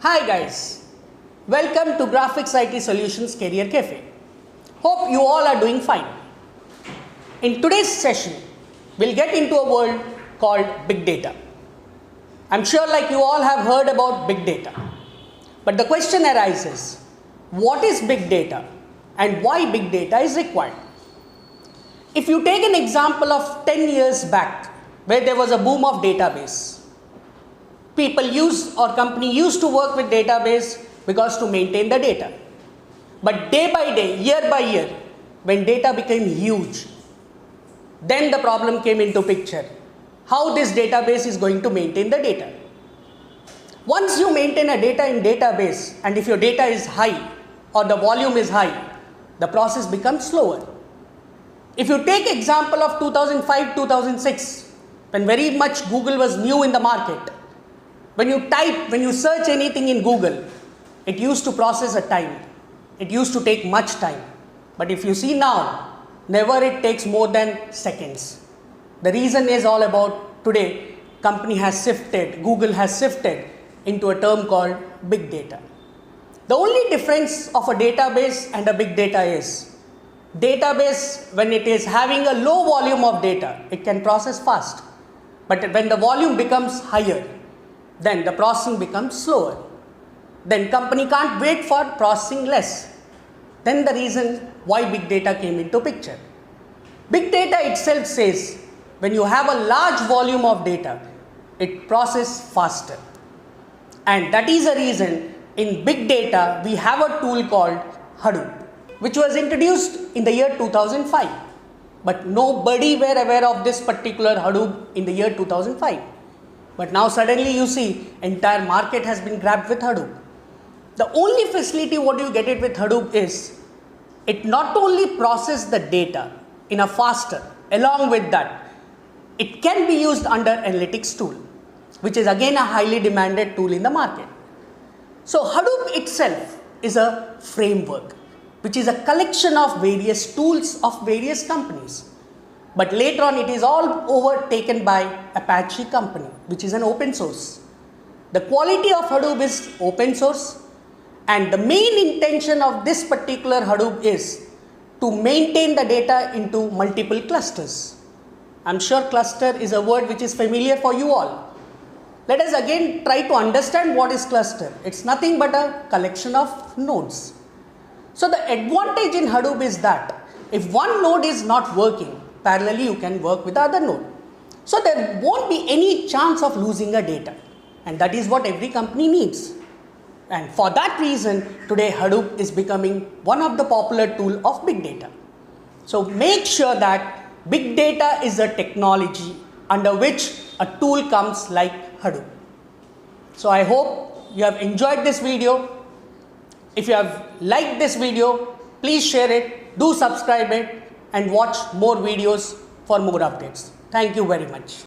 Hi guys, welcome to Grafx IT Solutions Career Cafe. Hope you all are doing fine. In today's session, we'll get into a world called big data. I'm sure like you all have heard about big data. But the question arises, what is big data and why big data is required? If you take an example of 10 years back where there was a boom of database, people used or company used to work with database because to maintain the data. But day by day, year by year, when data became huge, then the problem came into picture. How this database is going to maintain the data. Once you maintain a data in database and if your data is high or the volume is high, the process becomes slower. If you take example of 2005-2006, when very much Google was new in the market, when you search anything in Google, it used to process a time. It used to take much time. But if you see now, never it takes more than seconds. The reason is all about today, Google has shifted into a term called big data. The only difference of a database and a big data is, database when it is having a low volume of data, it can process fast. But when the volume becomes higher, then the processing becomes slower. Then company can't wait for processing less. Then the reason why big data came into picture. Big data itself says when you have a large volume of data, it processes faster. And that is the reason in big data we have a tool called Hadoop, which was introduced in the year 2005. But nobody were aware of this particular Hadoop in the year 2005. But now suddenly you see entire market has been grabbed with Hadoop. The only facility what you get it with Hadoop is it not only processes the data in a faster, along with that it can be used under analytics tool, which is again a highly demanded tool in the market. So Hadoop itself is a framework which is a collection of various tools of various companies. But later on it is all overtaken by Apache company, which is an open source. The quality of Hadoop is open source, and the main intention of this particular Hadoop is to maintain the data into multiple clusters. I'm sure cluster is a word which is familiar for you all. Let us again try to understand what is cluster. It's nothing but a collection of nodes. So the advantage in Hadoop is that if one node is not working, parallelly you can work with the other node. So there won't be any chance of losing a data, and that is what every company needs. And for that reason, today Hadoop is becoming one of the popular tool of big data. So make sure that big data is a technology under which a tool comes like Hadoop. So I hope you have enjoyed this video. If you have liked this video, please share it, do subscribe it, and watch more videos for more updates. Thank you very much.